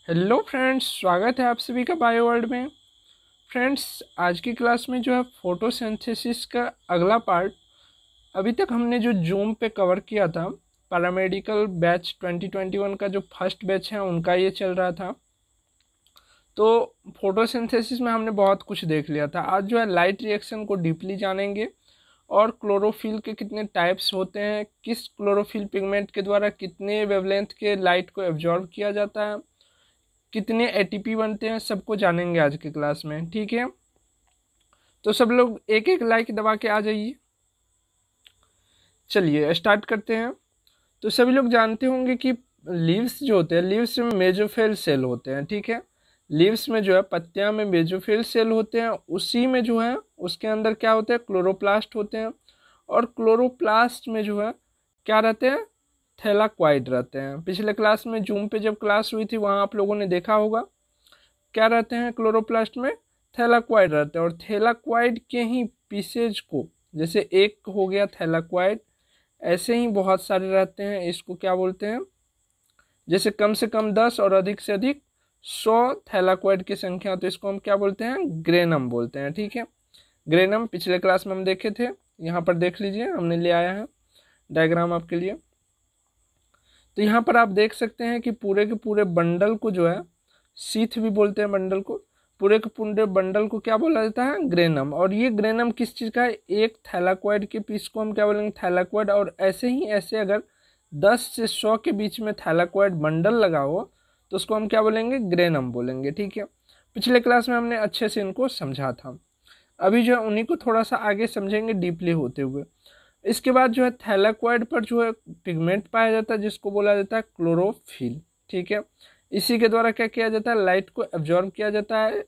Hello friends, स्वागत है आप सभी का बायो वर्ल्ड में। फ्रेंड्स, आज की क्लास में जो है फोटोसिंथेसिस का अगला पार्ट। अभी तक हमने जो जूम पे कवर किया था, पैरामेडिकल बैच 2021 का जो फर्स्ट बैच है उनका ये चल रहा था। तो फोटोसिंथेसिस में हमने बहुत कुछ देख लिया था। आज जो है लाइट रिएक्शन को डीपली जानेंगे और क्लोरोफिल के कितने टाइप्स होते हैं, किस क्लोरोफिल पिगमेंट के द्वारा कितने वेवलेंथ के लाइट को एब्जॉर्ब किया जाता है, कितने एटीपी बनते हैं, सबको जानेंगे आज की क्लास में। ठीक है, तो सब लोग एक एक लाइक दबा के आ जाइए। चलिए स्टार्ट करते हैं। तो सभी लोग जानते होंगे कि लीव्स जो होते हैं, लीव्स में मेसोफिल सेल होते हैं। ठीक है, लीव्स में जो है पत्तियां में मेसोफिल सेल होते हैं, उसी में जो है उसके अंदर क्या होते हैं, क्लोरोप्लास्ट होते हैं। और क्लोरोप्लास्ट में जो है क्या रहते हैं, थैलाक्वाइड रहते हैं। पिछले क्लास में जूम पे जब क्लास हुई थी वहाँ आप लोगों ने देखा होगा क्या रहते हैं क्लोरोप्लास्ट में, थैलाक्वाइड रहते हैं। और थैलाक्वाइड के ही पीसेज को, जैसे एक हो गया थैलाक्वाइड, ऐसे ही बहुत सारे रहते हैं। इसको क्या बोलते हैं, जैसे कम से कम 10 और अधिक से अधिक 100 थैलाक्वाइड की संख्या, तो इसको हम क्या बोलते हैं, ग्रेनम बोलते हैं। ठीक है, ग्रेनम पिछले क्लास में हम देखे थे, यहाँ पर देख लीजिए, हमने ले आया है डायग्राम आपके लिए। तो यहाँ पर आप देख सकते हैं कि पूरे के पूरे बंडल को जो है, शीथ भी बोलते हैं बंडल को, पूरे के पूरे बंडल को क्या बोला जाता है, ग्रेनम। और ये ग्रेनम किस चीज़ का है, एक थैलाक्वाइड के पीस को हम क्या बोलेंगे, थैलाक्वाइड। और ऐसे ही ऐसे अगर 10 से 100 के बीच में थैलाक्वाइड बंडल लगा हो तो उसको हम क्या बोलेंगे, ग्रेनम बोलेंगे। ठीक है, पिछले क्लास में हमने अच्छे से इनको समझा था। अभी जो है उन्हीं को थोड़ा सा आगे समझेंगे डीपली होते हुए। इसके बाद जो है थैलाक्वाइड पर जो है पिगमेंट पाया जाता है जिसको बोला जाता है क्लोरोफिल। ठीक है, इसी के द्वारा क्या किया जाता है, लाइट को एब्जॉर्ब किया जाता है।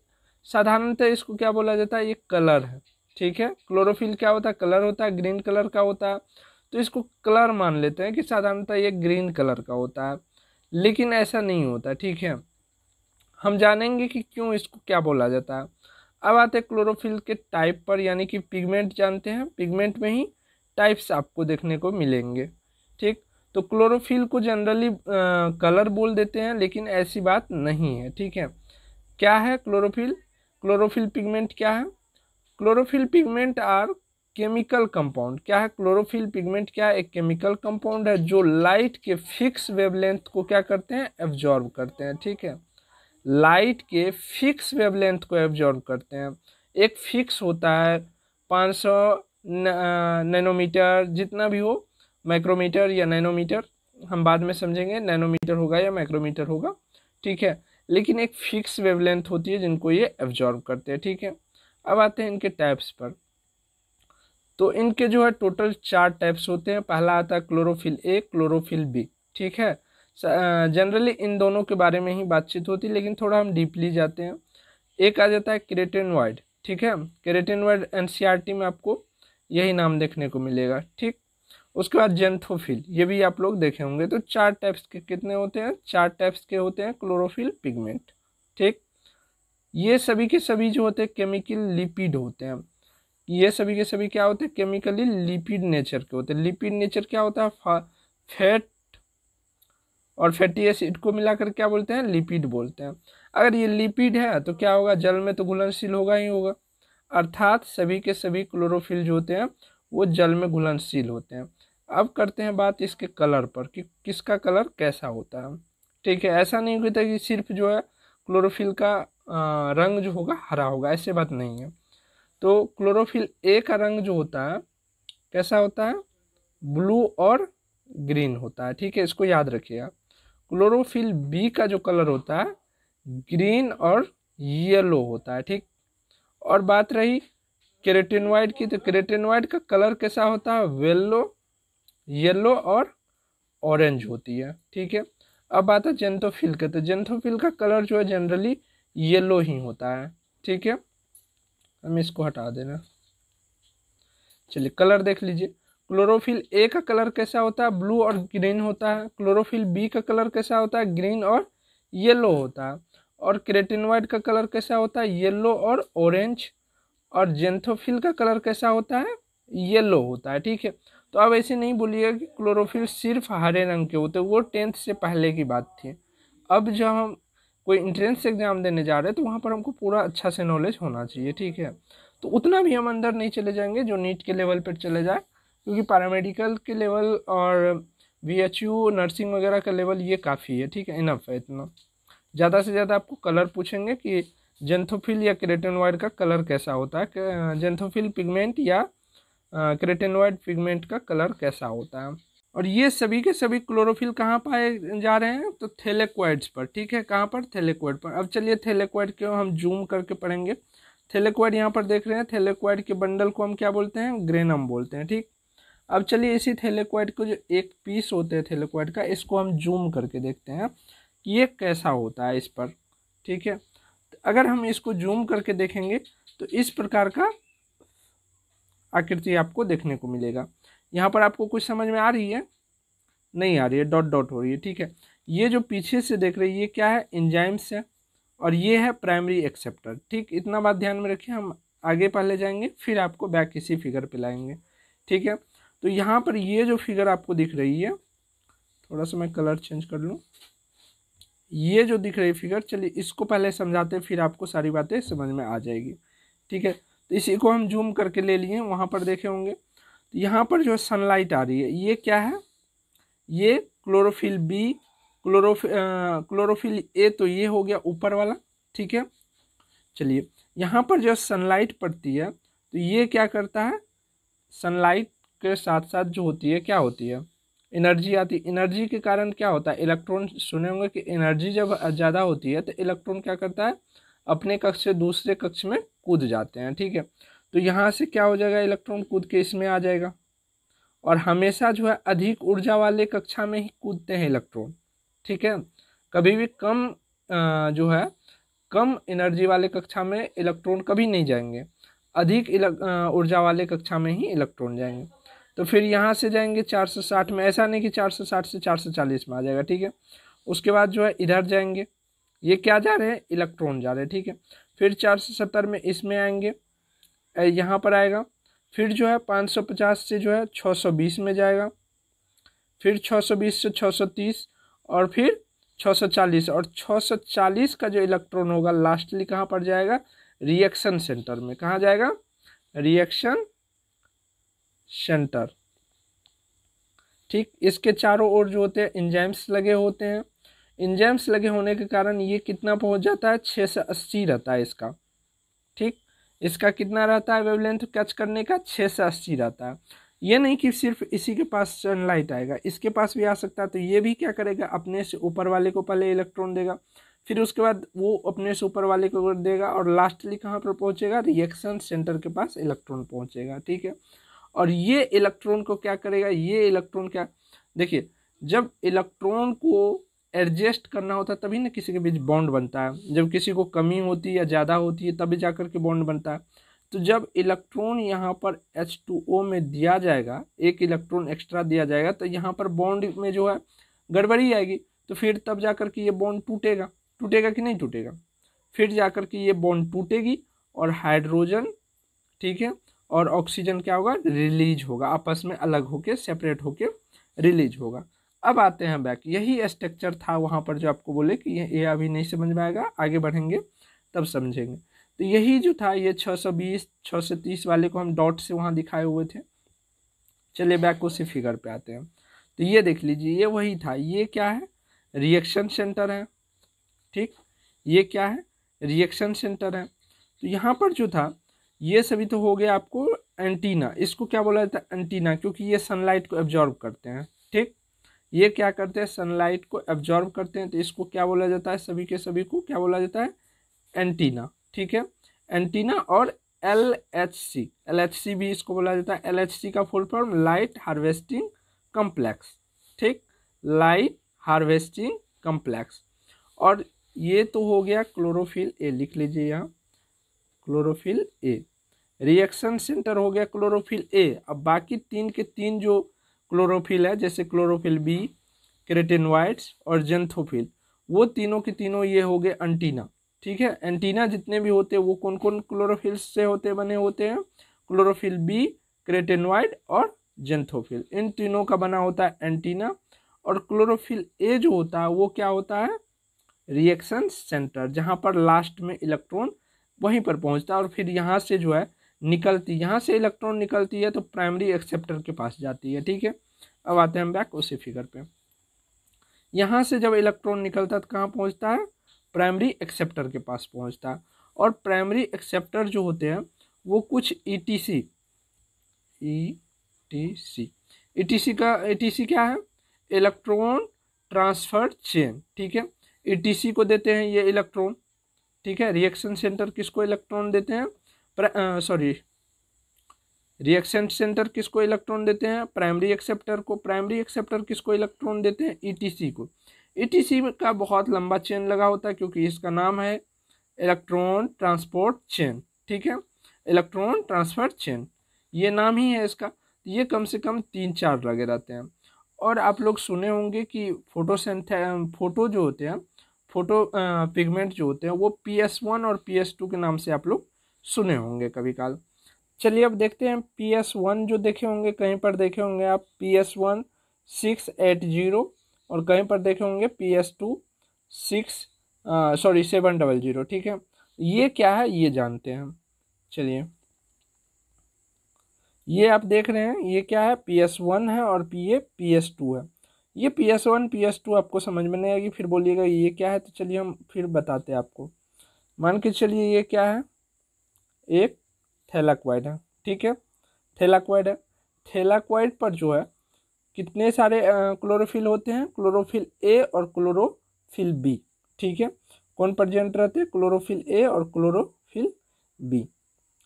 साधारणतः इसको क्या बोला जाता है, ये कलर है। ठीक है, क्लोरोफिल क्या होता है, कलर होता है, ग्रीन कलर का होता है। तो इसको कलर मान लेते हैं कि साधारणतः ये ग्रीन कलर का होता है, लेकिन ऐसा नहीं होता। ठीक है, हम जानेंगे कि क्यों इसको क्या बोला जाता है। अब आते हैं क्लोरोफिल के टाइप पर, यानी कि पिगमेंट जानते हैं, पिगमेंट में ही टाइप्स आपको देखने को मिलेंगे। ठीक, तो क्लोरोफिल को जनरली कलर बोल देते हैं, लेकिन ऐसी बात नहीं है। ठीक है, क्या है क्लोरोफिल, क्लोरोफिल पिगमेंट क्या है, chlorophyll pigment are chemical compound. क्या है क्लोरोफिल पिगमेंट, क्या है, एक केमिकल कंपाउंड है जो लाइट के फिक्स वेवलेंथ को क्या करते हैं, एब्जॉर्ब करते हैं। ठीक है, लाइट के फिक्स वेवलेंथ को एब्जॉर्ब करते हैं। एक फिक्स होता है 500 नैनोमीटर, जितना भी हो, माइक्रोमीटर या नैनोमीटर, हम बाद में समझेंगे नैनोमीटर होगा या माइक्रोमीटर होगा। ठीक है, लेकिन एक फिक्स वेवलेंथ होती है जिनको ये एब्जॉर्ब करते हैं। ठीक है, अब आते हैं इनके टाइप्स पर। तो इनके जो है टोटल 4 टाइप्स होते हैं। पहला आता है क्लोरोफिल ए, क्लोरोफिल बी। ठीक है, जनरली इन दोनों के बारे में ही बातचीत होती है, लेकिन थोड़ा हम डीपली जाते हैं। एक आ जाता है केराटिनॉइड। ठीक है, केराटिनॉइड एनसीईआरटी में आपको यही नाम देखने को मिलेगा। ठीक, उसके बाद जेंथोफिल, ये भी आप लोग देखे होंगे। तो 4 टाइप्स के कितने होते हैं, 4 टाइप्स के होते हैं क्लोरोफिल पिगमेंट। ठीक, ये सभी के सभी जो होते हैं केमिकल लिपिड होते हैं। ये सभी के सभी क्या होते हैं, केमिकली लिपिड नेचर के होते हैं। लिपिड नेचर क्या होता है, फैट और फैटी एसिड को मिलाकर क्या बोलते हैं, लिपिड बोलते हैं। अगर ये लिपिड है तो क्या होगा, जल में तो घुलनशील होगा ही होगा, अर्थात सभी के सभी क्लोरोफिल जो होते हैं वो जल में घुलनशील होते हैं। अब करते हैं बात इसके कलर पर कि किसका कलर कैसा होता है। ठीक है, ऐसा नहीं होता कि सिर्फ जो है क्लोरोफिल का रंग जो होगा हरा होगा, ऐसे बात नहीं है। तो क्लोरोफिल ए का रंग जो होता है कैसा होता है, ब्लू और ग्रीन होता है। ठीक है, इसको याद रखिएगा। क्लोरोफिल बी का जो कलर होता है ग्रीन और येलो होता है। ठीक, और बात रही केराटिनॉइड की, तो केराटिनॉइड का कलर कैसा होता है, येलो, येलो और ऑरेंज होती है। ठीक है, अब बात है जेंथोफिल का, तो जेंथोफिल का कलर जो है जनरली येलो ही होता है। ठीक है, हम इसको हटा देना। चलिए कलर देख लीजिए, क्लोरोफिल ए का कलर कैसा होता है, ब्लू और ग्रीन होता है। क्लोरोफिल बी का कलर कैसा होता है, ग्रीन और येलो होता है। और केराटिनॉइड का कलर कैसा होता है, येलो और ऑरेंज। और जेंथोफिल का कलर कैसा होता है, येलो होता है। ठीक है, तो अब ऐसे नहीं बोलिएगा कि क्लोरोफिल सिर्फ हरे रंग के होते, वो 10th से पहले की बात थी। अब जब हम कोई इंट्रेंस एग्जाम देने जा रहे हैं तो वहाँ पर हमको पूरा अच्छा से नॉलेज होना चाहिए, ठीक है। तो उतना भी हम अंदर नहीं चले जाएंगे जो नीट के लेवल पर चले जाए, क्योंकि पैरामेडिकल के लेवल और VHU नर्सिंग वगैरह का लेवल ये काफ़ी है, ठीक है, इनफ है इतना। ज़्यादा से ज़्यादा आपको कलर पूछेंगे कि जेंथोफिल या केराटिनॉइड का कलर कैसा होता है, जेंथोफिल पिगमेंट या केराटिनॉइड पिगमेंट का कलर कैसा होता है। और ये सभी के सभी क्लोरोफिल कहाँ पाए जा रहे हैं, तो थैलेकोइड्स पर, ठीक है, कहाँ पर, थैलेकोइड पर। अब चलिए थैलेकोइड को हम जूम करके पढ़ेंगे। थैलेकोइड यहाँ पर देख रहे हैं, थैलेकोइड के बंडल को हम क्या बोलते हैं, ग्रेनम बोलते हैं, ठीक। अब चलिए इसी थैलेकोइड को जो एक पीस होते हैं थैलेकोइड का, इसको हम जूम करके देखते हैं कि ये कैसा होता है इस पर, ठीक है। अगर हम इसको जूम करके देखेंगे तो इस प्रकार का आकृति आपको देखने को मिलेगा। यहाँ पर आपको कुछ समझ में आ रही है, नहीं आ रही है, डॉट डॉट हो रही है, ठीक है। ये जो पीछे से देख रहे हैं ये क्या है, एंजाइम्स है, और ये है प्राइमरी एक्सेप्टर, ठीक। इतना बात ध्यान में रखिए, हम आगे पहले जाएंगे फिर आपको बैक इसी फिगर पे लाएंगे, ठीक है। तो यहाँ पर ये जो फिगर आपको दिख रही है, थोड़ा सा मैं कलर चेंज कर लूँ, ये जो दिख रही है फिगर, चलिए इसको पहले समझाते हैं फिर आपको सारी बातें समझ में आ जाएगी, ठीक है। तो इसी को हम जूम करके ले लिए, वहाँ पर देखे होंगे। तो यहाँ पर जो सनलाइट आ रही है ये क्या है, ये क्लोरोफिल बी, क्लोरोफिल ए, तो ये हो गया ऊपर वाला, ठीक है। चलिए यहाँ पर जो सनलाइट पड़ती है तो ये क्या करता है, सनलाइट के साथ साथ जो होती है क्या होती है, एनर्जी आती है। एनर्जी के कारण क्या होता है, इलेक्ट्रॉन, सुने होंगे कि एनर्जी जब ज़्यादा होती है तो इलेक्ट्रॉन क्या करता है, अपने कक्ष से दूसरे कक्ष में कूद जाते हैं, ठीक है। तो यहाँ से क्या हो जाएगा, इलेक्ट्रॉन कूद के इसमें आ जाएगा, और हमेशा जो है अधिक ऊर्जा वाले कक्षा में ही कूदते हैं इलेक्ट्रॉन, ठीक है। कभी भी कम जो है कम एनर्जी वाले कक्षा में इलेक्ट्रॉन कभी नहीं जाएंगे, अधिक ऊर्जा वाले कक्षा में ही इलेक्ट्रॉन जाएंगे। तो फिर यहाँ से जाएंगे 460 में, ऐसा नहीं कि 460 से 440 में आ जाएगा, ठीक है। उसके बाद जो है इधर जाएंगे, ये क्या जा रहे हैं, इलेक्ट्रॉन जा रहे हैं, ठीक है। फिर 470 में इसमें आएंगे, यहाँ पर आएगा। फिर जो है 550 से जो है 620 में जाएगा, फिर 620 से 630, और फिर 640, और 640 का जो इलेक्ट्रॉन होगा लास्टली कहाँ पर जाएगा, रिएक्शन सेंटर में। कहाँ जाएगा, रिएक्शन सेंटर, ठीक। इसके चारों ओर जो होते हैं एंजाइम्स लगे होते हैं, एंजाइम्स लगे होने के कारण ये कितना पहुंच जाता है, 6 से 80 रहता है इसका, ठीक। इसका कितना रहता है वेवलेंथ कैच करने का, 6 से 80 रहता है। ये नहीं कि सिर्फ इसी के पास सनलाइट आएगा, इसके पास भी आ सकता है। तो ये भी क्या करेगा, अपने से ऊपर वाले को पहले इलेक्ट्रॉन देगा, फिर उसके बाद वो अपने से ऊपर वाले को देगा, और लास्टली कहाँ पर पहुंचेगा, रिएक्शन सेंटर के पास इलेक्ट्रॉन पहुंचेगा, ठीक है। और ये इलेक्ट्रॉन को क्या करेगा, ये इलेक्ट्रॉन क्या, देखिए जब इलेक्ट्रॉन को एडजस्ट करना होता है तभी ना किसी के बीच बॉन्ड बनता है, जब किसी को कमी होती है या ज़्यादा होती है तभी जाकर के बॉन्ड बनता है। तो जब इलेक्ट्रॉन यहाँ पर H2O में दिया जाएगा, एक इलेक्ट्रॉन एक्स्ट्रा दिया जाएगा, तो यहाँ पर बॉन्ड में जो है गड़बड़ी आएगी, तो फिर तब जाकर के ये बॉन्ड टूटेगा, टूटेगा कि नहीं टूटेगा, फिर जाकर के ये बॉन्ड टूटेगी और हाइड्रोजन, ठीक है, और ऑक्सीजन क्या होगा, रिलीज होगा, आपस में अलग होके सेपरेट होके रिलीज होगा। अब आते हैं बैक, यही स्ट्रक्चर था वहाँ पर जो आपको बोले कि ये अभी नहीं समझ में आएगा, आगे बढ़ेंगे तब समझेंगे। तो यही जो था ये 620 630 वाले को हम डॉट से वहाँ दिखाए हुए थे। चलिए बैक उसी फिगर पे आते हैं। तो ये देख लीजिए, ये वही था, ये क्या है, रिएक्शन सेंटर है, ठीक। ये क्या है, रिएक्शन सेंटर है। तो यहाँ पर जो था ये सभी तो हो गया आपको एंटीना, इसको क्या बोला जाता है, एंटीना, क्योंकि ये सनलाइट को एब्जॉर्ब करते हैं, ठीक। ये क्या करते हैं, सनलाइट को एब्जॉर्ब करते हैं, तो इसको क्या बोला जाता है, सभी के सभी को क्या बोला जाता है, एंटीना, ठीक है। एंटीना और LHC भी इसको बोला जाता है। LHC का full form light harvesting complex, ठीक, लाइट हार्वेस्टिंग कम्प्लेक्स। और ये तो हो गया क्लोरोफिल ए, लिख लीजिए यहाँ क्लोरोफिल ए, रिएक्शन सेंटर हो गया क्लोरोफिल ए। अब बाकी तीन के तीन जो क्लोरोफिल है, जैसे क्लोरोफिल बी, केराटिनॉइड्स और जेंथोफिल, वो तीनों के तीनों ये हो गए एंटीना, ठीक है। एंटीना जितने भी होते हैं वो कौन कौन क्लोरोफिल से होते बने होते हैं, क्लोरोफिल बी, केराटिनॉइड और जेंथोफिल, इन तीनों का बना होता है एंटीना। और क्लोरोफिल ए जो होता है वो क्या होता है, रिएक्शन सेंटर, जहाँ पर लास्ट में इलेक्ट्रॉन वहीं पर पहुँचता है और फिर यहाँ से जो है निकलती, यहाँ से इलेक्ट्रॉन निकलती है तो प्राइमरी एक्सेप्टर के पास जाती है। ठीक है, अब आते हैं हम बैक उसी फिगर पे। यहाँ से जब इलेक्ट्रॉन निकलता है तो कहाँ पहुँचता है, प्राइमरी एक्सेप्टर के पास पहुँचता है। और प्राइमरी एक्सेप्टर जो होते हैं वो कुछ ईटीसी क्या है, इलेक्ट्रॉन ट्रांसफर चेन। ठीक है, ईटीसी को देते हैं ये इलेक्ट्रॉन। ठीक है, रिएक्शन सेंटर किसको इलेक्ट्रॉन देते हैं, रिएक्शन सेंटर किसको इलेक्ट्रॉन देते हैं, प्राइमरी एक्सेप्टर को। प्राइमरी एक्सेप्टर किसको इलेक्ट्रॉन देते हैं, ईटीसी को। ईटीसी का बहुत लंबा चेन लगा होता है क्योंकि इसका नाम है इलेक्ट्रॉन ट्रांसपोर्ट चेन। ठीक है, इलेक्ट्रॉन ट्रांसफर चेन ये नाम ही है इसका। ये कम से कम 3-4 लगे रहते हैं। और आप लोग सुने होंगे कि फोटो जो होते हैं, फोटो पिगमेंट जो होते हैं वो PS1 और PS2 के नाम से आप लोग सुने होंगे कभी काल। चलिए अब देखते हैं PS1 जो देखे होंगे, कहीं पर देखे होंगे आप PS1 680 और कहीं पर देखे होंगे PS2 700। ठीक है, ये क्या है ये जानते हैं। चलिए ये आप देख रहे हैं ये क्या है, PS1 है और ये PS2 है। ये PS1 PS2 आपको समझ में नहीं आएगी, फिर बोलिएगा ये क्या है, तो चलिए हम फिर बताते हैं आपको। मान के चलिए ये क्या है, एक थैलाक्वाइड है। ठीक है, थैलाक्वाइड है। थैलाक्वाइड पर जो है कितने सारे क्लोरोफिल होते हैं, क्लोरोफिल ए और क्लोरोफिल बी। ठीक है, कौन प्रेजेंट रहते हैं, क्लोरोफिल ए और क्लोरोफिल बी।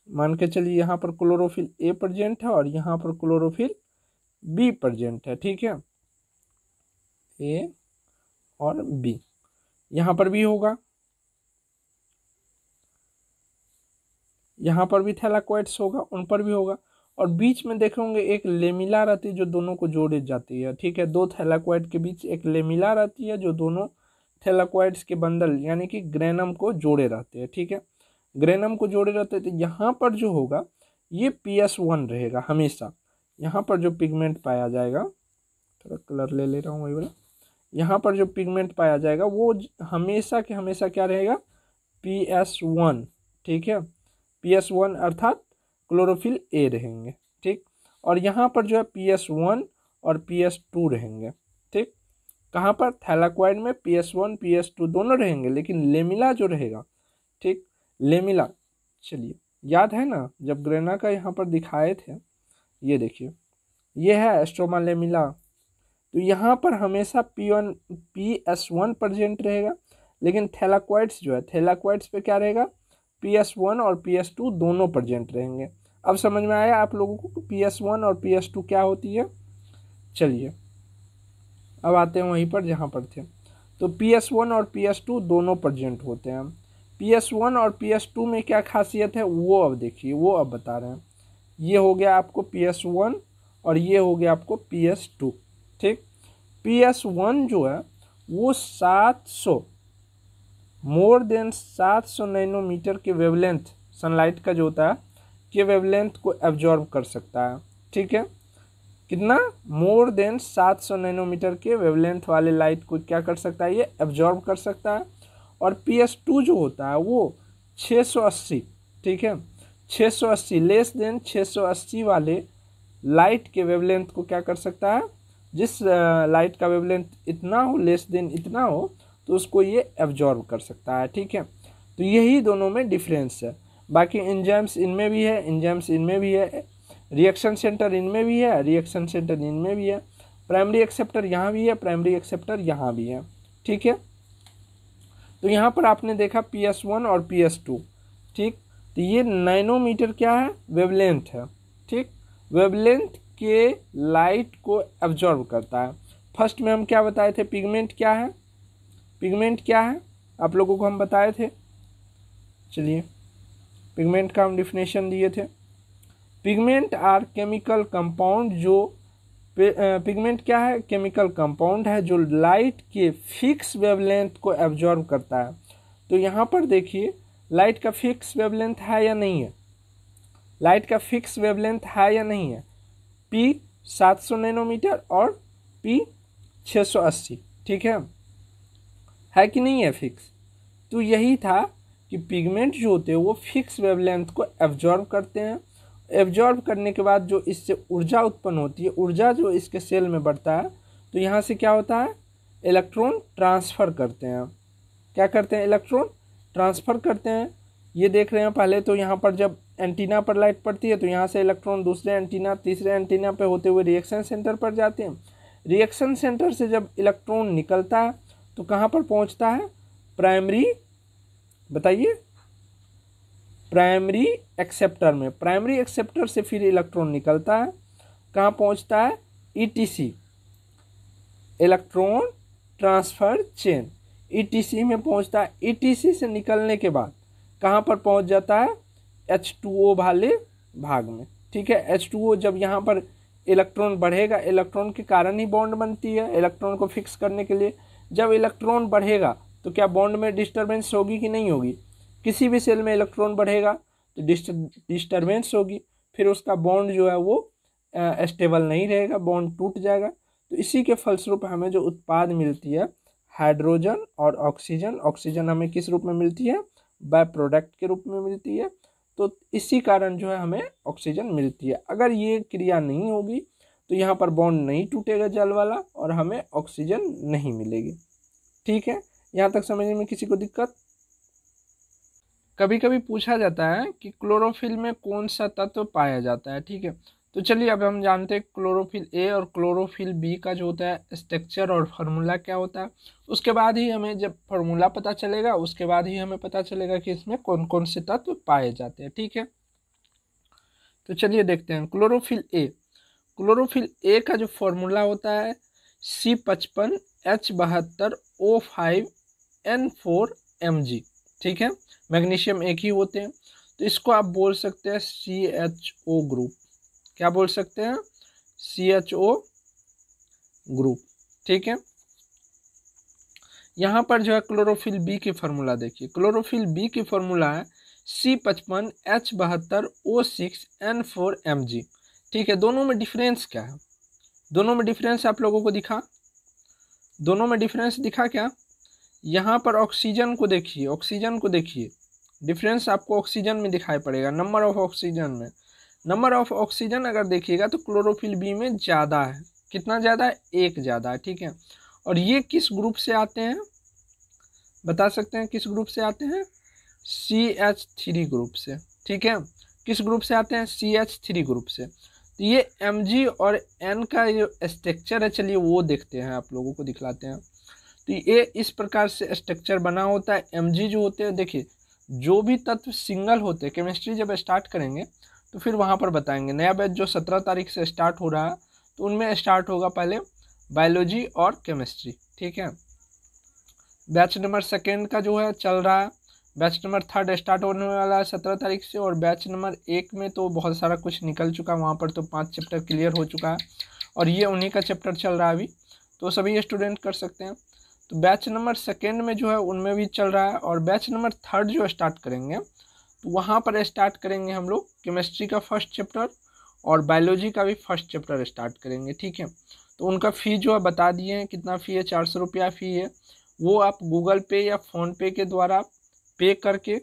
मान के चलिए यहाँ पर क्लोरोफिल ए प्रेजेंट है और यहाँ पर क्लोरोफिल बी प्रेजेंट है। ठीक है, ए और बी, यहाँ पर भी होगा, यहाँ पर भी थैलाक्वाइड्स होगा, उन पर भी होगा। और बीच में देखे होंगे एक लेमिला रहती है जो दोनों को जोड़े जाती है। ठीक है, दो थैलाक्वाइड के बीच एक लेमिला रहती है जो दोनों थैलाक्वाइड्स के बंडल यानी कि ग्रेनम को जोड़े रहते हैं। ठीक है, ग्रेनम को जोड़े रहते हैं। तो यहाँ पर जो होगा ये PS1 रहेगा हमेशा। यहाँ पर जो पिगमेंट पाया जाएगा, थोड़ा कलर ले रहा हूँ वही वाला, यहाँ पर जो पिगमेंट पाया जाएगा वो हमेशा के हमेशा क्या रहेगा, PS1। ठीक है, PS1 अर्थात क्लोरोफिल ए रहेंगे। ठीक, और यहाँ पर जो है PS1 और PS2 रहेंगे। ठीक, कहाँ पर, थैलाक्वाइड में PS1 PS2 दोनों रहेंगे, लेकिन लेमिला जो रहेगा, ठीक, लेमिला, चलिए याद है ना जब ग्रेना का यहाँ पर दिखाए थे, ये देखिए ये है स्ट्रोमा लेमिला। तो यहाँ पर हमेशा PS1 प्रेजेंट रहेगा, लेकिन थैलाक्वाइड्स जो है, थैलाक्वाइड्स पे क्या रहेगा, PS1 और PS2 दोनों प्रेजेंट रहेंगे। अब समझ में आया आप लोगों को PS1 और PS2 क्या होती है। चलिए अब आते हैं वहीं पर जहाँ पर थे। तो PS1 और PS2 दोनों प्रेजेंट होते हैं। PS1 और PS2 में क्या खासियत है वो अब देखिए, वो अब बता रहे हैं। ये हो गया आपको PS1 और ये हो गया आपको PS2। ठीक, PS1 जो है वो 700 मोर देन 700 नैनोमीटर के वेवलेंथ, सनलाइट का जो होता है के वेवलेंथ को एब्जॉर्ब कर सकता है। ठीक है, कितना, मोर देन 700 नैनोमीटर के वेवलेंथ वाले लाइट को क्या कर सकता है, ये एब्जॉर्ब कर सकता है। और PS2 जो होता है वो 680, ठीक है, 680 लेस देन 680 वाले लाइट के वेवलेंथ को क्या कर सकता है, जिस लाइट का वेवलेंथ इतना हो, लेस देन इतना हो, तो उसको ये एब्जॉर्ब कर सकता है। ठीक है, तो यही दोनों में डिफरेंस है। बाकी एंजाइम्स इनमें भी है, एंजाइम्स इनमें भी है, रिएक्शन सेंटर इनमें भी है, रिएक्शन सेंटर इनमें भी है, प्राइमरी एक्सेप्टर यहाँ भी है, प्राइमरी एक्सेप्टर यहाँ भी है। ठीक है, तो यहाँ पर आपने देखा PS1 और PS2। ठीक, तो ये नैनोमीटर क्या है, वेवलेंथ है। ठीक, वेवलेंथ के लाइट को एब्जॉर्ब करता है। फर्स्ट में हम क्या बताए थे, पिगमेंट क्या है, पिगमेंट क्या है आप लोगों को हम बताए थे। चलिए पिगमेंट का हम डिफिनेशन दिए थे। पिगमेंट आर केमिकल कंपाउंड, जो पिगमेंट क्या है, केमिकल कंपाउंड है जो लाइट के फिक्स वेवलेंथ को एब्जॉर्ब करता है। तो यहाँ पर देखिए लाइट का फिक्स वेवलेंथ है या नहीं है, लाइट का फिक्स वेवलेंथ है या नहीं है, P 700 नैनोमीटर और P 680। ठीक है, है कि नहीं है फिक्स। तो यही था कि पिगमेंट जो होते हैं वो फिक्स वेवलेंथ को एब्जॉर्ब करते हैं। एब्जॉर्ब करने के बाद जो इससे ऊर्जा उत्पन्न होती है, ऊर्जा जो इसके सेल में बढ़ता है, तो यहाँ से क्या होता है, इलेक्ट्रॉन ट्रांसफ़र करते हैं। क्या करते हैं, इलेक्ट्रॉन ट्रांसफ़र करते हैं। ये देख रहे हैं पहले तो यहाँ पर जब एंटीना पर लाइट पड़ती है तो यहाँ से इलेक्ट्रॉन दूसरे एंटीना तीसरे एंटीना पे होते हुए रिएक्शन सेंटर पर जाते हैं। रिएक्शन सेंटर से जब इलेक्ट्रॉन निकलता है तो कहाँ पर पहुँचता है, प्राइमरी, बताइए, प्राइमरी एक्सेप्टर में। प्राइमरी एक्सेप्टर से फिर इलेक्ट्रॉन निकलता है, कहाँ पहुँचता है, etc, electron transfer chain, etc में पहुँचता है। ईटीसी से निकलने के बाद कहाँ पर पहुँच जाता है, H2O वाले भाग में। ठीक है, H2O जब यहाँ पर इलेक्ट्रॉन बढ़ेगा, इलेक्ट्रॉन के कारण ही बॉन्ड बनती है इलेक्ट्रॉन को फिक्स करने के लिए। जब इलेक्ट्रॉन बढ़ेगा तो क्या बॉन्ड में डिस्टर्बेंस होगी कि नहीं होगी, किसी भी सेल में इलेक्ट्रॉन बढ़ेगा तो डिस्टर्बेंस होगी, फिर उसका बॉन्ड जो है वो स्टेबल नहीं रहेगा, बॉन्ड टूट जाएगा। तो इसी के फलस्वरूप हमें जो उत्पाद मिलती है हाइड्रोजन और ऑक्सीजन, ऑक्सीजन हमें किस रूप में मिलती है, बाय प्रोडक्ट के रूप में मिलती है। तो इसी कारण जो है हमें ऑक्सीजन मिलती है। अगर ये क्रिया नहीं होगी तो यहाँ पर बॉन्ड नहीं टूटेगा जल वाला और हमें ऑक्सीजन नहीं मिलेगी। ठीक है, यहाँ तक समझने में किसी को दिक्कत। कभी कभी पूछा जाता है कि क्लोरोफिल में कौन सा तत्व पाया जाता है। ठीक है, तो चलिए अब हम जानते हैं क्लोरोफिल ए और क्लोरोफिल बी का जो होता है स्ट्रक्चर और फार्मूला क्या होता है। उसके बाद ही हमें जब फार्मूला पता चलेगा उसके बाद ही हमें पता चलेगा कि इसमें कौन कौन से तत्व पाए जाते हैं। ठीक है, तो चलिए देखते हैं क्लोरोफिल ए। क्लोरोफिल ए का जो फार्मूला होता है C55H72O5N4Mg। ठीक है, मैग्नीशियम एक ही होते हैं, तो इसको आप बोल सकते हैं CHO ग्रुप। क्या बोल सकते हैं, CHO ग्रुप। ठीक है, यहाँ पर जो है क्लोरोफिल बी की फार्मूला देखिए, क्लोरोफिल बी की फार्मूला है C55H72O6N4Mg। ठीक है, दोनों में डिफरेंस क्या है, दोनों में डिफरेंस आप लोगों को दिखा, दोनों में डिफरेंस दिखा क्या, यहाँ पर ऑक्सीजन को देखिए, ऑक्सीजन को देखिए, डिफरेंस आपको ऑक्सीजन में दिखाई पड़ेगा, नंबर ऑफ ऑक्सीजन में। नंबर ऑफ ऑक्सीजन अगर देखिएगा तो क्लोरोफिल बी में ज़्यादा है। कितना ज़्यादा है, एक ज़्यादा है। ठीक है, और ये किस ग्रुप से आते हैं, बता सकते हैं किस ग्रुप से आते हैं, CH3 ग्रुप से। ठीक है, किस ग्रुप से आते हैं, CH3 ग्रुप से। तो ये Mg और N का जो स्ट्रक्चर है, चलिए वो देखते हैं, आप लोगों को दिखलाते हैं। तो ये इस प्रकार से स्ट्रक्चर बना होता है। Mg जो होते हैं, देखिए जो भी तत्व सिंगल होते हैं, केमिस्ट्री जब स्टार्ट करेंगे तो फिर वहाँ पर बताएंगे। नया बैच जो 17 तारीख से स्टार्ट हो रहा है तो उनमें स्टार्ट होगा पहले बायोलॉजी और केमिस्ट्री। ठीक है, बैच नंबर 2 का जो है चल रहा है, बैच नंबर 3 स्टार्ट होने वाला है 17 तारीख से, और बैच नंबर 1 में तो बहुत सारा कुछ निकल चुका है, वहाँ पर तो 5 चैप्टर क्लियर हो चुका है और ये उन्हीं का चैप्टर चल रहा है अभी, तो सभी स्टूडेंट कर सकते हैं। तो बैच नंबर 2 में जो है उनमें भी चल रहा है, और बैच नंबर 3 जो स्टार्ट करेंगे तो वहाँ पर स्टार्ट करेंगे हम लोग केमिस्ट्री का फर्स्ट चैप्टर और बायोलॉजी का भी फर्स्ट चैप्टर स्टार्ट करेंगे। ठीक है, तो उनका फ़ी जो है बता दिए हैं, कितना फ़ी है, 400 रुपया फ़ी है। वो आप गूगल पे या फ़ोनपे के द्वारा पे करके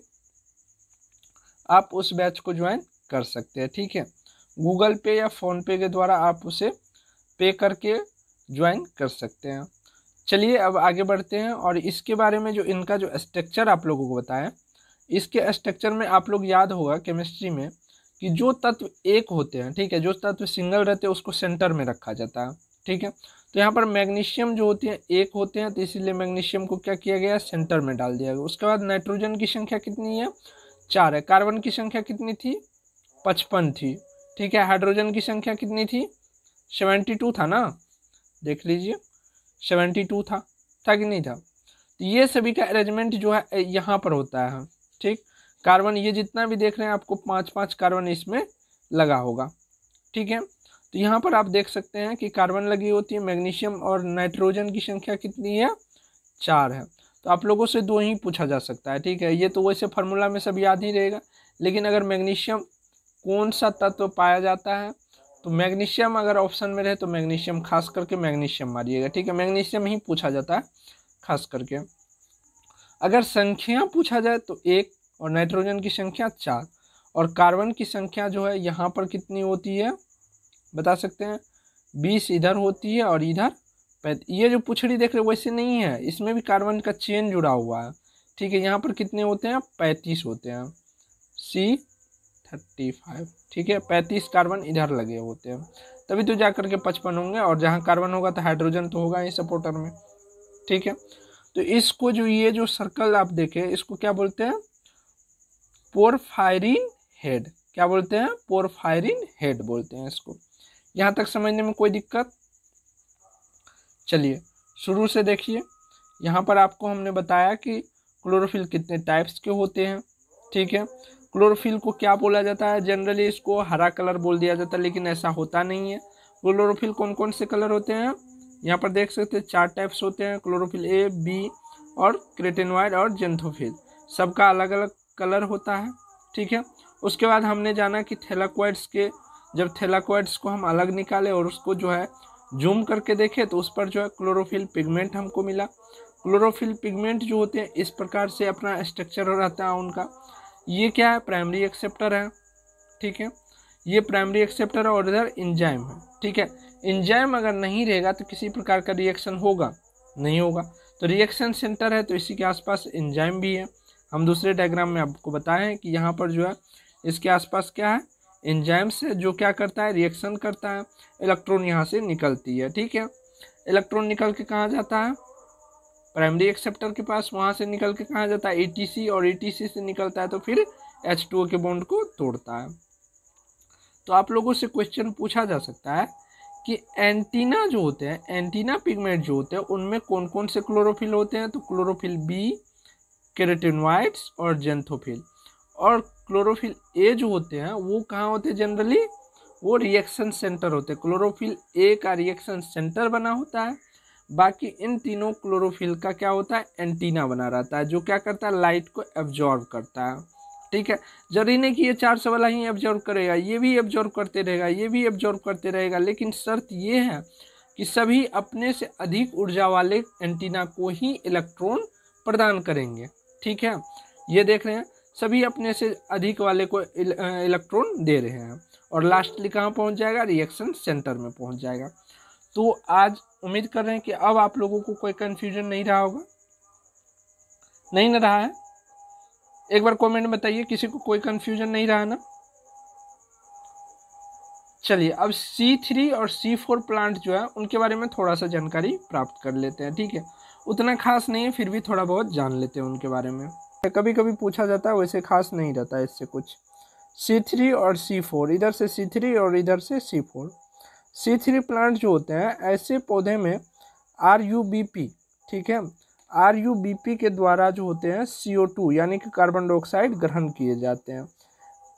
आप उस बैच को ज्वाइन कर सकते हैं। ठीक है, गूगल पे या फ़ोनपे के द्वारा आप उसे पे करके ज्वाइन कर सकते हैं। चलिए अब आगे बढ़ते हैं, और इसके बारे में जो इनका जो स्ट्रक्चर आप लोगों को बताया, इसके स्ट्रक्चर में आप लोग याद होगा केमिस्ट्री में कि जो तत्व एक होते हैं, ठीक है, जो तत्व सिंगल रहते हैं उसको सेंटर में रखा जाता है। ठीक है, तो यहाँ पर मैग्नीशियम जो होते हैं एक होते हैं, तो इसीलिए मैग्नीशियम को क्या किया गया, सेंटर में डाल दिया गया। उसके बाद नाइट्रोजन की संख्या कितनी है, 4 है। कार्बन की संख्या कितनी थी, 55 थी। ठीक है, हाइड्रोजन की संख्या कितनी थी, 72 था ना, देख लीजिए 72 था कि नहीं था। तो ये सभी का अरेंजमेंट जो है यहाँ पर होता है। ठीक, कार्बन ये जितना भी देख रहे हैं आपको 5-5 कार्बन इसमें लगा होगा। ठीक है, तो यहाँ पर आप देख सकते हैं कि कार्बन लगी होती है, मैग्नीशियम और नाइट्रोजन की संख्या कितनी है, 4 है। तो आप लोगों से 2 ही पूछा जा सकता है। ठीक है, ये तो वैसे फार्मूला में सब याद ही रहेगा, लेकिन अगर मैग्नीशियम कौन सा तत्व पाया जाता है तो मैग्नीशियम अगर ऑप्शन में रहे तो मैग्नीशियम, खास करके मैग्नीशियम मारिएगा। ठीक है, मैग्नीशियम ही पूछा जाता है खास करके। अगर संख्या पूछा जाए तो 1 और नाइट्रोजन की संख्या 4 और कार्बन की संख्या जो है यहाँ पर कितनी होती है बता सकते हैं? 20 इधर होती है और इधर ये जो पुछड़ी देख रहे हो वैसे नहीं है, इसमें भी कार्बन का चेन जुड़ा हुआ है। ठीक है, यहाँ पर कितने होते हैं? 35 होते हैं, C35। ठीक है, 35 कार्बन इधर लगे होते हैं, तभी तो जा करके 55 होंगे। और जहाँ कार्बन होगा तो हाइड्रोजन तो होगा ही सपोर्टर में। ठीक है, तो इसको जो ये जो सर्कल आप देखें इसको क्या बोलते हैं? Porphyrin head. क्या बोलते हैं? पोरफायरिन हेड बोलते हैं इसको। यहाँ तक समझने में कोई दिक्कत? चलिए शुरू से देखिए। यहाँ पर आपको हमने बताया कि क्लोरोफिल कितने टाइप्स के होते हैं। ठीक है, क्लोरोफिल को क्या बोला जाता है? जनरली इसको हरा कलर बोल दिया जाता है, लेकिन ऐसा होता नहीं है। क्लोरोफिल कौन कौन से कलर होते हैं? यहाँ पर देख सकते हैं 4 टाइप्स होते हैं, क्लोरोफिल ए, बी और क्रेटेनॉइड और जेंथोफिल। सबका अलग अलग कलर होता है। ठीक है, उसके बाद हमने जाना कि थैलाकोइड्स के, जब थैलाकोइड्स को हम अलग निकाले और उसको जो है जूम करके देखे तो उस पर जो है क्लोरोफिल पिगमेंट हमको मिला। क्लोरोफिल पिगमेंट जो होते हैं इस प्रकार से अपना स्ट्रक्चर रहता है उनका। ये क्या है? प्राइमरी एक्सेप्टर है। ठीक है, ये प्राइमरी एक्सेप्टर है और इधर एंजाइम है। ठीक है, एंजाइम अगर नहीं रहेगा तो किसी प्रकार का रिएक्शन होगा नहीं होगा। तो रिएक्शन सेंटर है तो इसी के आसपास एंजाइम भी है। हम दूसरे डायग्राम में आपको बताए हैं कि यहाँ पर जो है इसके आसपास क्या है? एंजाइम से जो क्या करता है? रिएक्शन करता है। इलेक्ट्रॉन यहाँ से निकलती है। ठीक है, इलेक्ट्रॉन निकल के कहाँ जाता है? प्राइमरी एक्सेप्टर के पास। वहाँ से निकल के कहाँ जाता है? ATC, और ATC से निकलता है तो फिर H2O के बॉन्ड को तोड़ता है। तो आप लोगों से क्वेश्चन पूछा जा सकता है कि एंटीना जो होते हैं, एंटीना पिगमेंट जो होते हैं उनमें कौन कौन से क्लोरोफिल होते हैं? तो क्लोरोफिल बी, केराटिनॉइड्स और जेंथोफिल। और क्लोरोफिल ए जो होते हैं वो कहाँ होते हैं? जनरली वो रिएक्शन सेंटर होते हैं। क्लोरोफिल ए का रिएक्शन सेंटर बना होता है। बाकी इन तीनों क्लोरोफिल का क्या होता है? एंटीना बना रहता है, जो क्या करता है? लाइट को एब्जॉर्ब करता है। ठीक है, जरूरी नहीं कि ये 400 वाला ही एब्जॉर्ब करेगा, ये भी एब्जॉर्ब करते रहेगा, ये भी एब्जॉर्ब करते रहेगा, लेकिन शर्त ये है कि सभी अपने से अधिक ऊर्जा वाले एंटीना को ही इलेक्ट्रॉन प्रदान करेंगे। ठीक है, ये देख रहे हैं सभी अपने से अधिक वाले को इलेक्ट्रॉन दे रहे हैं और लास्टली कहाँ पहुँच जाएगा? रिएक्शन सेंटर में पहुँच जाएगा। तो आज उम्मीद कर रहे हैं कि अब आप लोगों को कोई कन्फ्यूजन नहीं रहा होगा। नहीं ना रहा है? एक बार कमेंट में बताइए किसी को कोई कन्फ्यूजन नहीं रहा ना। चलिए अब C3 और C4 प्लांट जो है उनके बारे में थोड़ा सा जानकारी प्राप्त कर लेते हैं। ठीक है, उतना खास नहीं है, फिर भी थोड़ा बहुत जान लेते हैं उनके बारे में। कभी कभी पूछा जाता है, वैसे खास नहीं रहता है इससे कुछ। C3 और C4, इधर से C3 और इधर से C4। C3 प्लांट जो होते हैं ऐसे पौधे में RUBP, ठीक है, RUBP के द्वारा जो होते हैं CO2 यानी कि कार्बन डाइऑक्साइड ग्रहण किए जाते हैं।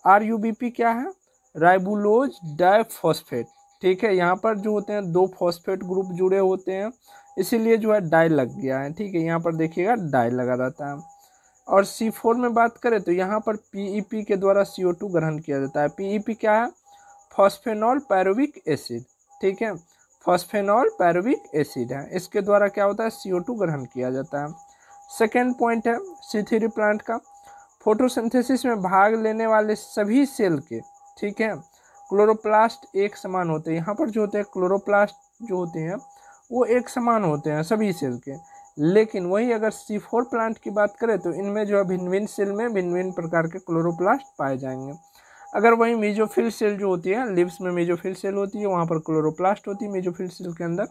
RUBP क्या है? Ribulose diphosphate. ठीक है, यहाँ पर जो होते हैं 2 फॉस्फेट ग्रुप जुड़े होते हैं, इसीलिए जो है डाई लग गया है। ठीक है, यहाँ पर देखिएगा डाई लगा रहता है। और C4 में बात करें तो यहाँ पर PEP के द्वारा CO2 ग्रहण किया जाता है। PEP क्या है? फॉस्फेनॉल पैरुविक एसिड। ठीक है, फॉस्फेनॉल पैरुविक एसिड है, इसके द्वारा क्या होता है? CO2 ग्रहण किया जाता है। सेकेंड पॉइंट है C3 प्लांट का, फोटोसिंथेसिस में भाग लेने वाले सभी सेल के, ठीक है, क्लोरोप्लास्ट एक समान होते हैं। यहाँ पर जो होते हैं क्लोरोप्लास्ट जो होते हैं वो एक समान होते हैं सभी सेल के। लेकिन वही अगर C4 प्लांट की बात करें तो इनमें जो है भिन्न भिन्न सेल में भिन्न भिन्न प्रकार के क्लोरोप्लास्ट पाए जाएंगे। अगर वही मेजोफिल सेल जो होती है, लिव्स में मेजोफिल सेल होती है, वहाँ पर क्लोरोप्लास्ट होती है मेजोफिल सेल के अंदर।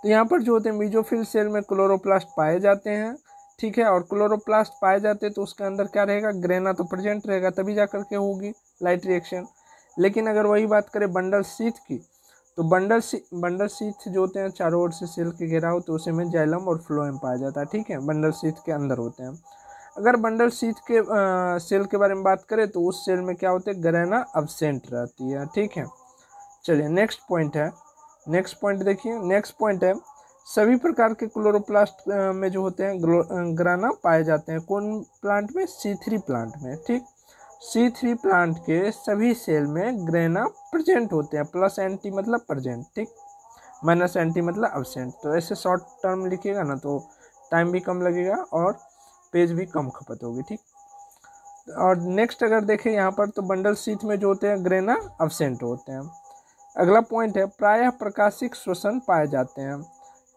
तो यहाँ पर जो होते हैं मेजोफिल सेल में क्लोरोप्लास्ट पाए जाते हैं। ठीक है, और क्लोरोप्लास्ट पाए जाते हैं तो उसके अंदर क्या रहेगा? ग्रेना तो प्रेजेंट रहेगा, तभी जा करके होगी लाइट रिएक्शन। लेकिन अगर वही बात करें बंडल शीथ की, तो बंडल शीथ जो होते हैं चारों ओर से सेल के घेराव, तो उसी में जाइलम और फ्लोएम पाया जाता है। ठीक है, बंडल शीथ के अंदर होते हैं। अगर बंडल शीथ के सेल के बारे में बात करें तो उस सेल में क्या होते हैं? ग्रेना अब्सेंट रहती है। ठीक है, चलिए नेक्स्ट पॉइंट है, नेक्स्ट पॉइंट देखिए। नेक्स्ट पॉइंट है सभी प्रकार के क्लोरोप्लास्ट में जो होते हैं ग्राना पाए जाते हैं। कौन प्लांट में? C3 प्लांट में। ठीक, C3 प्लांट के सभी सेल में ग्रेना प्रेजेंट होते हैं। प्लस एंटी मतलब प्रेजेंट, ठीक, माइनस एंटी मतलब अब्सेंट। तो ऐसे शॉर्ट टर्म लिखिएगा ना तो टाइम भी कम लगेगा और पेज भी कम खपत होगी, ठीक। और नेक्स्ट अगर देखें यहाँ पर तो बंडल शीट में जो होते हैं ग्रेना अब्सेंट होते हैं। अगला पॉइंट है प्रायः प्रकाशिक श्वसन पाए जाते हैं,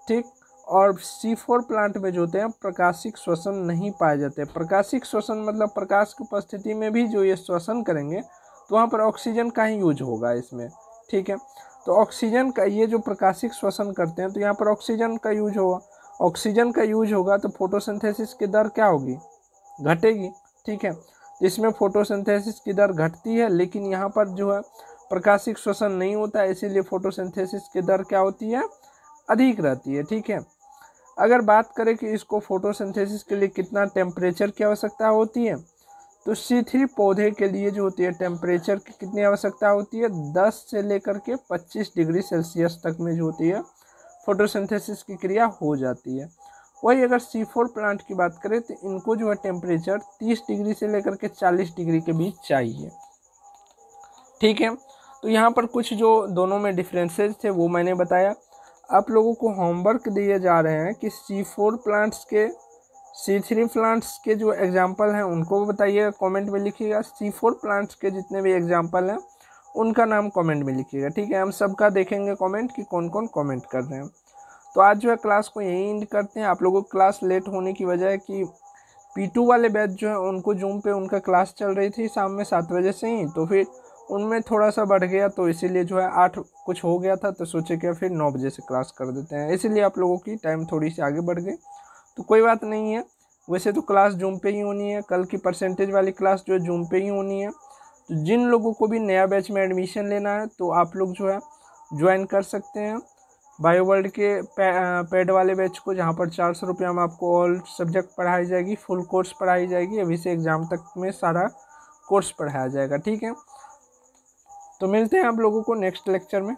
ठीक। और C4 प्लांट में जो होते हैं प्रकाशिक श्वसन नहीं पाए जाते। प्रकाशिक श्वसन मतलब प्रकाश की उपस्थिति में भी जो ये श्वसन करेंगे तो वहाँ पर ऑक्सीजन का ही यूज होगा इसमें, ठीक है। तो ऑक्सीजन का ये जो प्रकाशिक श्वसन करते हैं तो यहाँ पर ऑक्सीजन का यूज होगा। ऑक्सीजन का यूज होगा तो फोटोसिंथेसिस की दर क्या होगी, घटेगी, ठीक है। इसमें फोटोसिंथेसिस की दर घटती है, लेकिन यहाँ पर जो है प्रकाशिक श्वसन नहीं होता है, इसीलिए फोटोसिंथेसिस की दर क्या होती है, अधिक रहती है, ठीक है। अगर बात करें कि इसको फोटोसिंथेसिस के लिए कितना टेम्परेचर की आवश्यकता होती है, तो C3 पौधे के लिए जो होती है टेम्परेचर की कितनी आवश्यकता होती है, 10 से लेकर के 25 डिग्री सेल्सियस तक में जो होती है फोटोसिंथेसिस की क्रिया हो जाती है। वही अगर C4 प्लांट की बात करें तो इनको जो है टेम्परेचर 30 डिग्री से लेकर के 40 डिग्री के बीच चाहिए, ठीक है। तो यहाँ पर कुछ जो दोनों में डिफरेंसेस थे वो मैंने बताया। आप लोगों को होमवर्क दिए जा रहे हैं कि C4 प्लांट्स के C3 प्लांट्स के जो एग्जाम्पल हैं उनको बताइएगा, कमेंट में लिखिएगा। C4 प्लांट्स के जितने भी एग्जाम्पल हैं उनका नाम कमेंट में लिखिएगा, ठीक है। हम सबका देखेंगे कमेंट कि कौन कौन कमेंट कर रहे हैं। तो आज जो है क्लास को यहीं एंड करते हैं। आप लोगों को क्लास लेट होने की वजह है कि P2 वाले बैच जो है उनको जूम पे उनका क्लास चल रही थी शाम में 7 बजे से ही, तो फिर उनमें थोड़ा सा बढ़ गया, तो इसीलिए जो है 8 कुछ हो गया था, तो सोचे कि फिर 9 बजे से क्लास कर देते हैं, इसीलिए आप लोगों की टाइम थोड़ी सी आगे बढ़ गई। तो कोई बात नहीं है, वैसे तो क्लास जूम पे ही होनी है, कल की परसेंटेज वाली क्लास जो है जूम पे ही होनी है। तो जिन लोगों को भी नया बैच में एडमिशन लेना है तो आप लोग जो है ज्वाइन कर सकते हैं बायो वर्ल्ड के पेड वाले बैच को, जहाँ पर 400 रुपया में आपको ऑल सब्जेक्ट पढ़ाई जाएगी, फुल कोर्स पढ़ाई जाएगी, अभी से एग्ज़ाम तक में सारा कोर्स पढ़ाया जाएगा, ठीक है। तो मिलते हैं आप लोगों को नेक्स्ट लेक्चर में।